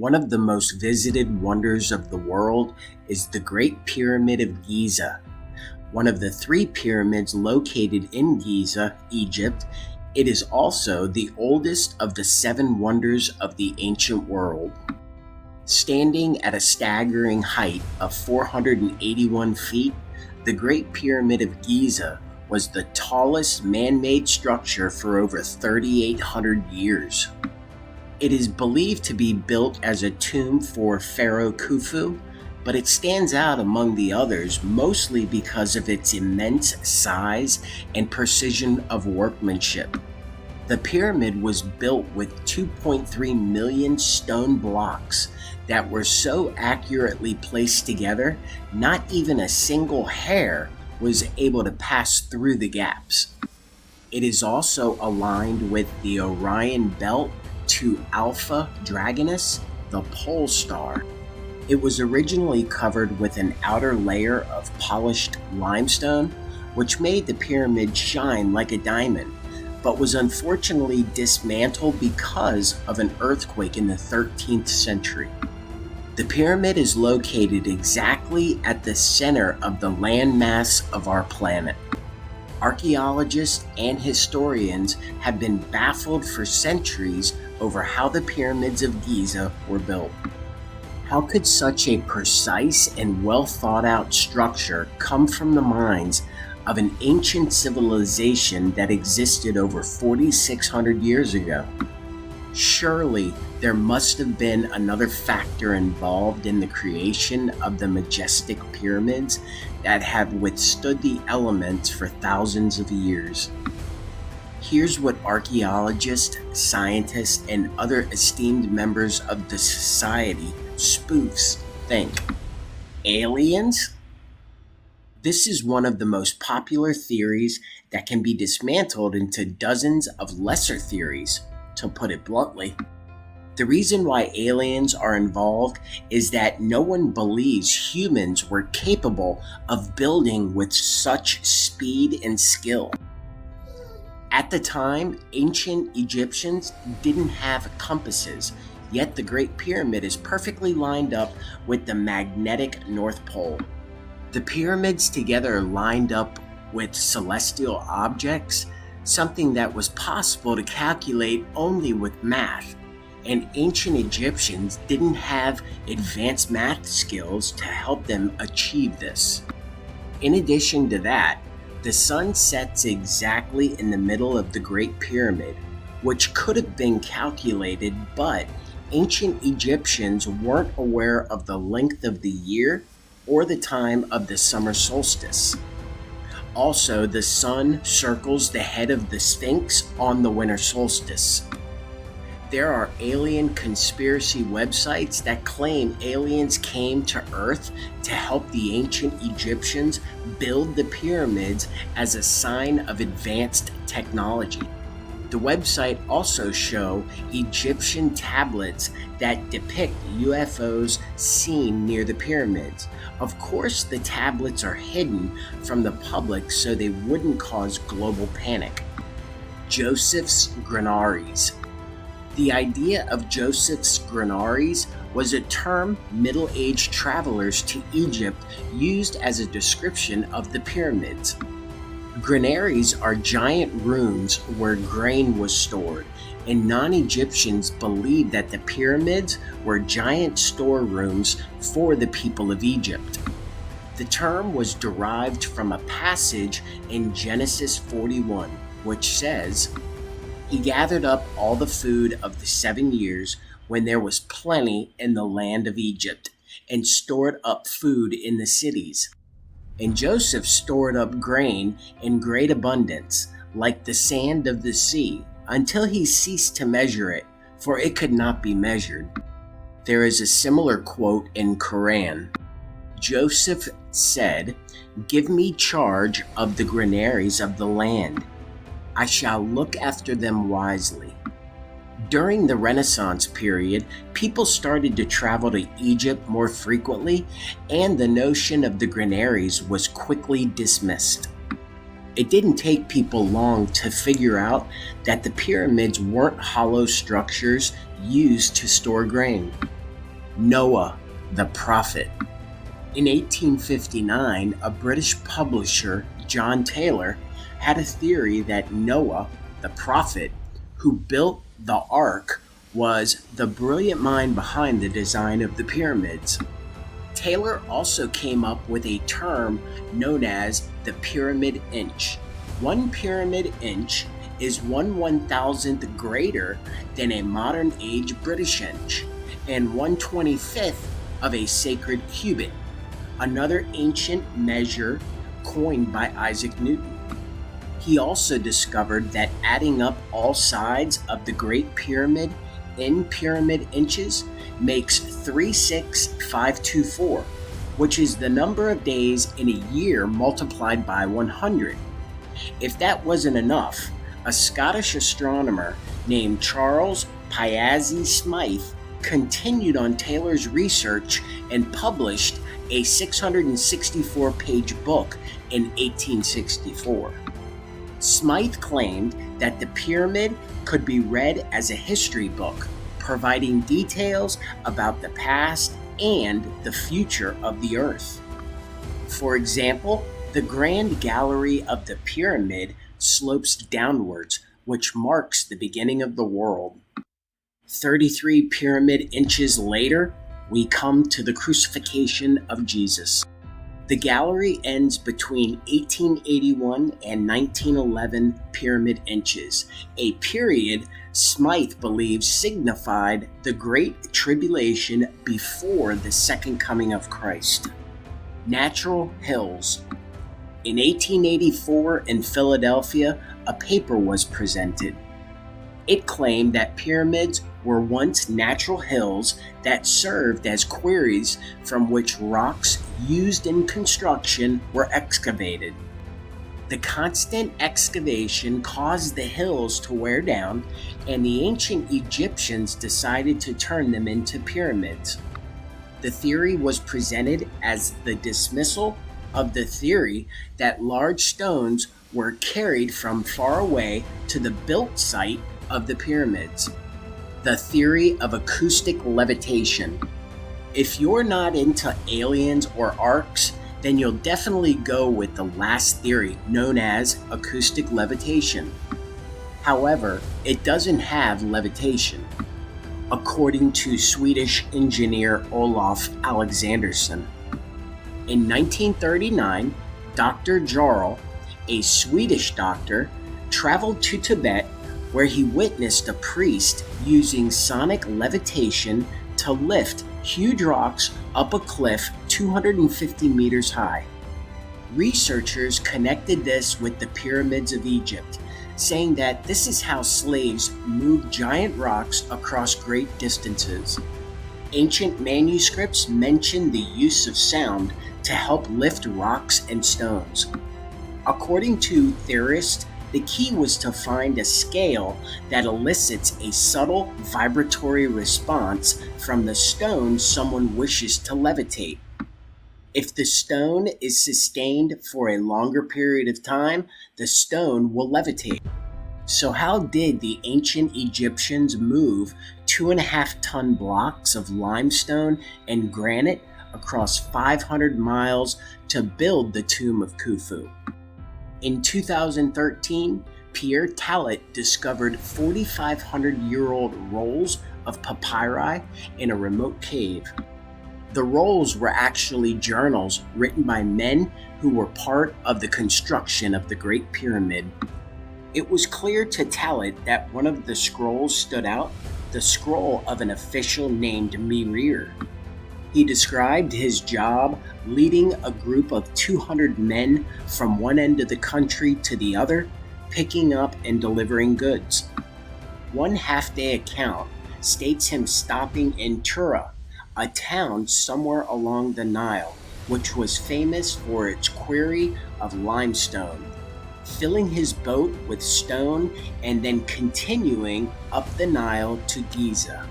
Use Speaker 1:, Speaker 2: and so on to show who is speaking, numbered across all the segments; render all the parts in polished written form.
Speaker 1: One of the most visited wonders of the world is the Great Pyramid of Giza. One of the 3 pyramids located in Giza, Egypt, it is also the oldest of the 7 wonders of the ancient world. Standing at a staggering height of 481 feet, the Great Pyramid of Giza was the tallest man-made structure for over 3,800 years. It is believed to be built as a tomb for Pharaoh Khufu, but it stands out among the others mostly because of its immense size and precision of workmanship. The pyramid was built with 2.3 million stone blocks that were so accurately placed together, not even a single hair was able to pass through the gaps. It is also aligned with the Orion Belt to Alpha Draconis, the pole star. It was originally covered with an outer layer of polished limestone, which made the pyramid shine like a diamond, but was unfortunately dismantled because of an earthquake in the 13th century. The pyramid is located exactly at the center of the landmass of our planet. Archaeologists and historians have been baffled for centuries over how the pyramids of Giza were built. How could such a precise and well thought out structure come from the minds of an ancient civilization that existed over 4,600 years ago? Surely there must have been another factor involved in the creation of the majestic pyramids that have withstood the elements for thousands of years. Here's what archaeologists, scientists, and other esteemed members of the society, spoofs, think. Aliens? This is one of the most popular theories that can be dismantled into dozens of lesser theories, to put it bluntly. The reason why aliens are involved is that no one believes humans were capable of building with such speed and skill. At the time, ancient Egyptians didn't have compasses, yet the Great Pyramid is perfectly lined up with the magnetic North Pole. The pyramids together lined up with celestial objects, something that was possible to calculate only with math, and ancient Egyptians didn't have advanced math skills to help them achieve this. In addition to that, the sun sets exactly in the middle of the Great Pyramid, which could have been calculated, but ancient Egyptians weren't aware of the length of the year or the time of the summer solstice. Also, the sun circles the head of the Sphinx on the winter solstice. There are alien conspiracy websites that claim aliens came to Earth to help the ancient Egyptians build the pyramids as a sign of advanced technology. The website also show Egyptian tablets that depict UFOs seen near the pyramids. Of course, the tablets are hidden from the public so they wouldn't cause global panic. Joseph's granaries. The idea of Joseph's granaries was a term middle-aged travelers to Egypt used as a description of the pyramids. Granaries are giant rooms where grain was stored, and non-Egyptians believed that the pyramids were giant storerooms for the people of Egypt. The term was derived from a passage in Genesis 41, which says, "He gathered up all the food of the 7 years when there was plenty in the land of Egypt, and stored up food in the cities. And Joseph stored up grain in great abundance, like the sand of the sea, until he ceased to measure it, for it could not be measured." There is a similar quote in Quran. Joseph said, "Give me charge of the granaries of the land. I shall look after them wisely." During the Renaissance period, people started to travel to Egypt more frequently, and the notion of the granaries was quickly dismissed. It didn't take people long to figure out that the pyramids weren't hollow structures used to store grain. Noah, the prophet. In 1859, a British publisher, John Taylor, had a theory that Noah, the prophet, who built the ark, was the brilliant mind behind the design of the pyramids. Taylor also came up with a term known as the pyramid inch. One pyramid inch is 1/1000th greater than a modern age British inch, and 1/25th of a sacred cubit, another ancient measure coined by Isaac Newton. He also discovered that adding up all sides of the Great Pyramid in pyramid inches makes 36524, which is the number of days in a year multiplied by 100. If that wasn't enough, a Scottish astronomer named Charles Piazzi Smythe continued on Taylor's research and published a 664-page book in 1864. Smythe claimed that the pyramid could be read as a history book, providing details about the past and the future of the Earth. For example, the Grand Gallery of the pyramid slopes downwards, which marks the beginning of the world. 33 pyramid inches later, we come to the crucifixion of Jesus. The gallery ends between 1881 and 1911 pyramid inches, a period Smythe believes signified the Great Tribulation before the second coming of Christ. Natural hills. In 1884 in Philadelphia, a paper was presented. It claimed that pyramids were once natural hills that served as quarries from which rocks used in construction were excavated. The constant excavation caused the hills to wear down, and the ancient Egyptians decided to turn them into pyramids. The theory was presented as the dismissal of the theory that large stones were carried from far away to the built site of the pyramids. The theory of acoustic levitation. If you're not into aliens or arcs, then you'll definitely go with the last theory, known as acoustic levitation. However, it doesn't have levitation. According to Swedish engineer Olof Alexandersson. In 1939, Dr. Jarl, a Swedish doctor, traveled to Tibet where he witnessed a priest using sonic levitation to lift huge rocks up a cliff 250 meters high. Researchers connected this with the pyramids of Egypt, saying that this is how slaves moved giant rocks across great distances. Ancient manuscripts mention the use of sound to help lift rocks and stones. According to theorists, the key was to find a scale that elicits a subtle vibratory response from the stone someone wishes to levitate. If the stone is sustained for a longer period of time, the stone will levitate. So how did the ancient Egyptians move 2.5-ton blocks of limestone and granite across 500 miles to build the tomb of Khufu? In 2013, Pierre Tallet discovered 4,500-year-old rolls of papyri in a remote cave. The rolls were actually journals written by men who were part of the construction of the Great Pyramid. It was clear to Tallet that one of the scrolls stood out, the scroll of an official named Mirir. He described his job leading a group of 200 men from one end of the country to the other, picking up and delivering goods. One half-day account states him stopping in Tura, a town somewhere along the Nile, which was famous for its quarry of limestone, filling his boat with stone and then continuing up the Nile to Giza.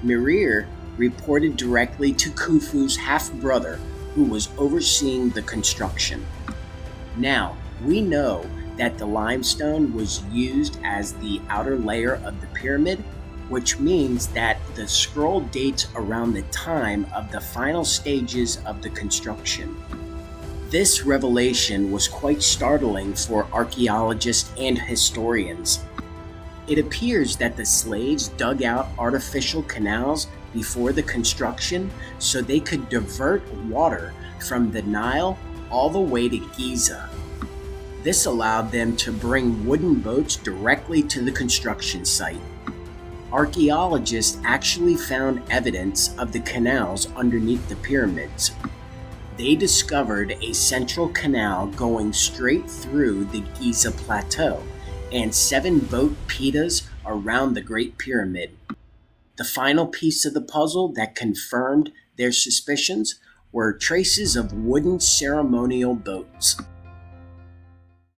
Speaker 1: Mirir reported directly to Khufu's half-brother, who was overseeing the construction. Now, we know that the limestone was used as the outer layer of the pyramid, which means that the scroll dates around the time of the final stages of the construction. This revelation was quite startling for archaeologists and historians. It appears that the slaves dug out artificial canals before the construction so they could divert water from the Nile all the way to Giza. This allowed them to bring wooden boats directly to the construction site. Archaeologists actually found evidence of the canals underneath the pyramids. They discovered a central canal going straight through the Giza Plateau and 7 boat pitas around the Great Pyramid. The final piece of the puzzle that confirmed their suspicions were traces of wooden ceremonial boats.